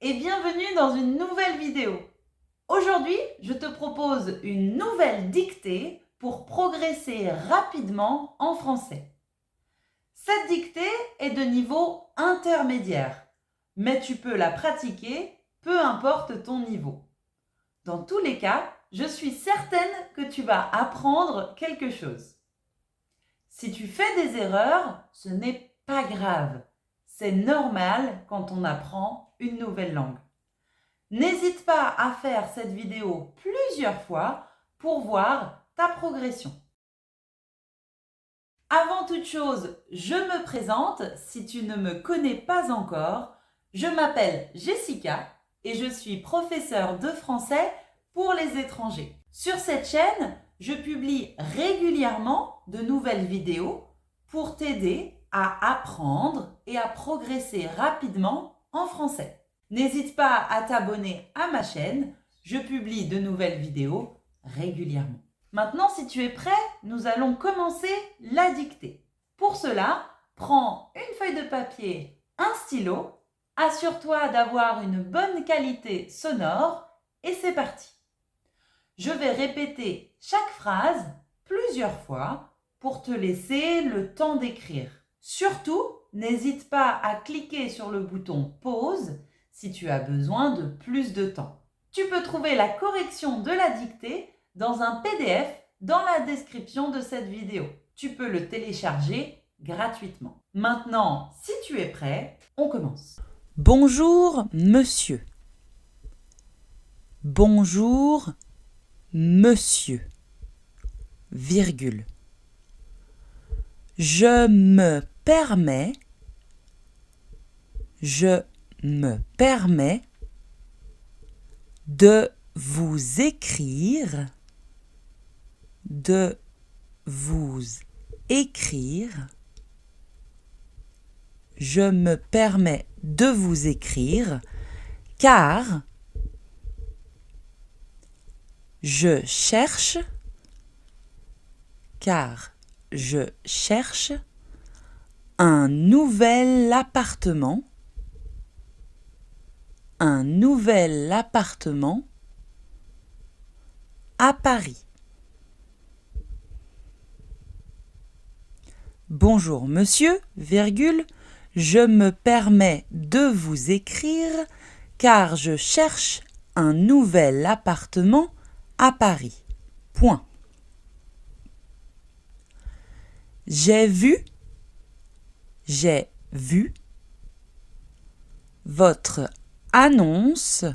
et bienvenue dans une nouvelle vidéo. Aujourd'hui, je te propose une nouvelle dictée pour progresser rapidement en français. Cette dictée est de niveau intermédiaire, mais tu peux la pratiquer peu importe ton niveau. Dans tous les cas, je suis certaine que tu vas apprendre quelque chose. Si tu fais des erreurs, ce n'est pas grave. C'est normal quand on apprend une nouvelle langue. N'hésite pas à faire cette vidéo plusieurs fois pour voir ta progression. Avant toute chose, je me présente si tu ne me connais pas encore. Je m'appelle Jessica et je suis professeure de français pour les étrangers. Sur cette chaîne, je publie régulièrement de nouvelles vidéos pour t'aider à apprendre et à progresser rapidement en français. N'hésite pas à t'abonner à ma chaîne, je publie de nouvelles vidéos régulièrement. Maintenant, si tu es prêt, nous allons commencer la dictée. Pour cela, prends une feuille de papier, un stylo, assure-toi d'avoir une bonne qualité sonore et c'est parti. Je vais répéter chaque phrase plusieurs fois pour te laisser le temps d'écrire. Surtout, n'hésite pas à cliquer sur le bouton pause si tu as besoin de plus de temps. Tu peux trouver la correction de la dictée dans un PDF dans la description de cette vidéo. Tu peux le télécharger gratuitement. Maintenant, si tu es prêt, on commence. Bonjour, monsieur. Bonjour, monsieur. Virgule. Je me permets de vous écrire je me permets de vous écrire car je cherche un nouvel appartement à Paris. Bonjour monsieur, virgule, je me permets de vous écrire car je cherche un nouvel appartement à Paris. Point. J'ai vu votre annonce.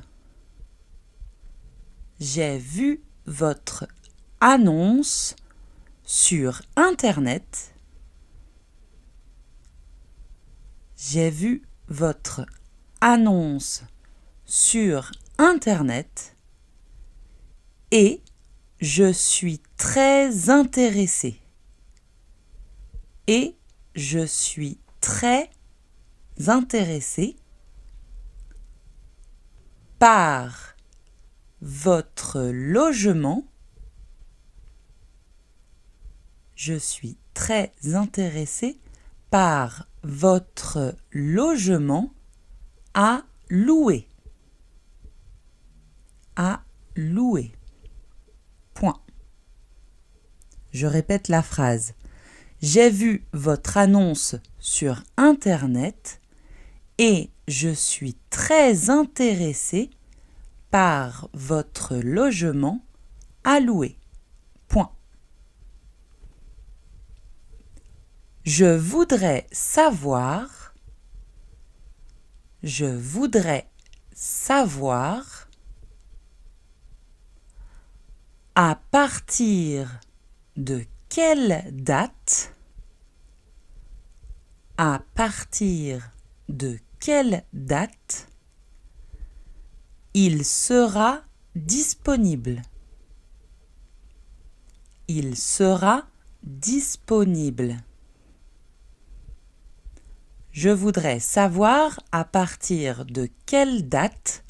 J'ai vu votre annonce sur Internet. J'ai vu votre annonce sur Internet et je suis très intéressée. Par votre logement. Je suis très intéressée par votre logement à louer. Point. Je répète la phrase. J'ai vu votre annonce sur Internet et je suis très intéressée par votre logement à louer. Point. Je voudrais savoir à partir de quelle date il sera disponible. Je voudrais savoir à partir de quelle date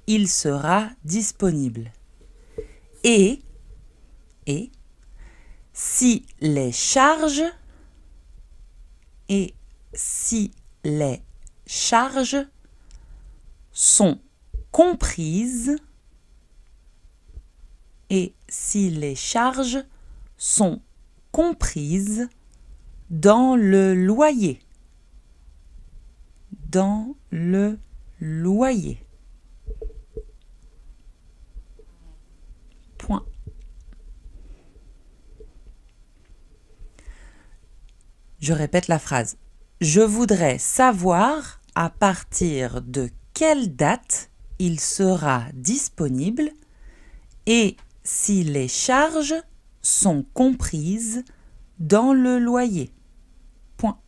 il sera disponible. Et si les charges sont comprises et si les charges sont comprises dans le loyer. Dans le loyer. Point. Je répète la phrase. Je voudrais savoir à partir de quelle date il sera disponible et si les charges sont comprises dans le loyer. Point.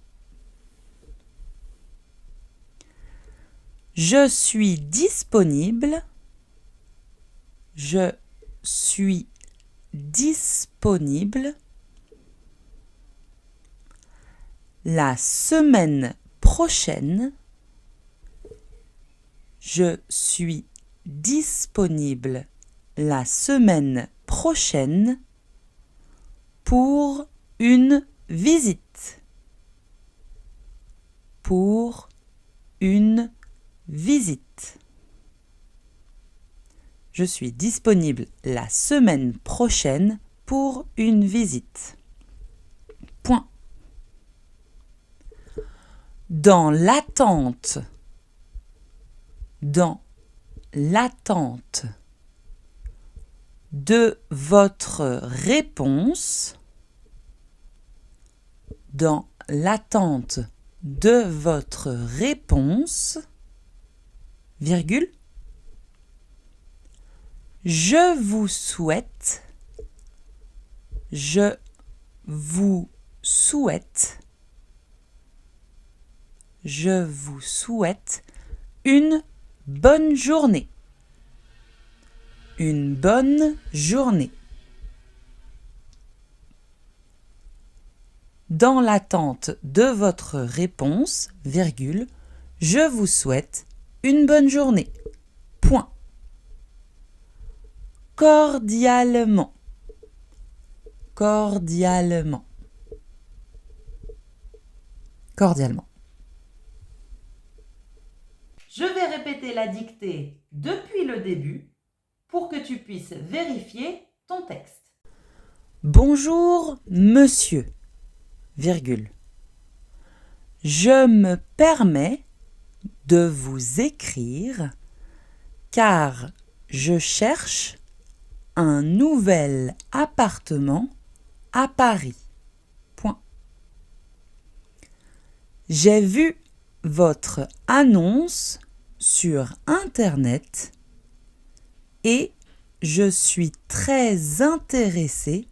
Je suis disponible. Je suis disponible la semaine prochaine. Je suis disponible la semaine prochaine pour une visite. Pour une visite. Je suis disponible la semaine prochaine pour une visite. Point. Dans l'attente de votre réponse, dans l'attente de votre réponse, virgule, je vous souhaite une bonne journée. Une bonne journée. Dans l'attente de votre réponse, virgule, je vous souhaite une bonne journée. Point. Cordialement. Cordialement. Cordialement. Je vais répéter la dictée depuis le début pour que tu puisses vérifier ton texte. Bonjour, monsieur, virgule. Je me permets de vous écrire car je cherche un nouvel appartement à Paris. Point. J'ai vu votre annonce sur Internet et je suis très intéressée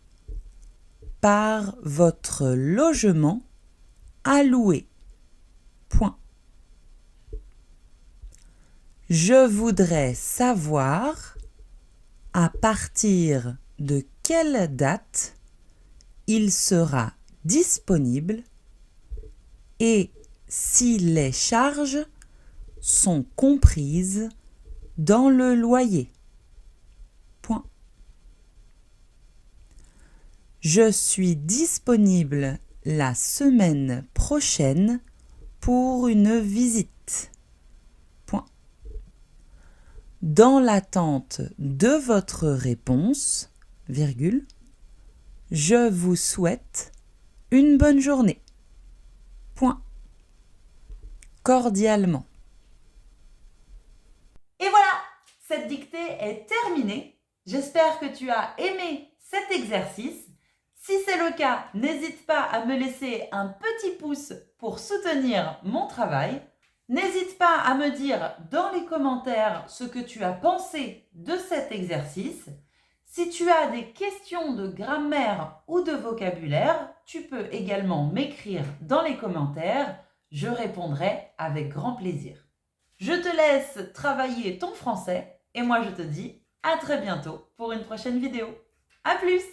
par votre logement à louer. Point. Je voudrais savoir à partir de quelle date il sera disponible et si les charges sont comprises dans le loyer. Point. Je suis disponible la semaine prochaine pour une visite. Point. Dans l'attente de votre réponse, virgule, je vous souhaite une bonne journée. Point. Cordialement. Et voilà, cette dictée est terminée. J'espère que tu as aimé cet exercice. Si c'est le cas, n'hésite pas à me laisser un petit pouce pour soutenir mon travail. N'hésite pas à me dire dans les commentaires ce que tu as pensé de cet exercice. Si tu as des questions de grammaire ou de vocabulaire, tu peux également m'écrire dans les commentaires. Je répondrai avec grand plaisir. Je te laisse travailler ton français et moi je te dis à très bientôt pour une prochaine vidéo. À plus!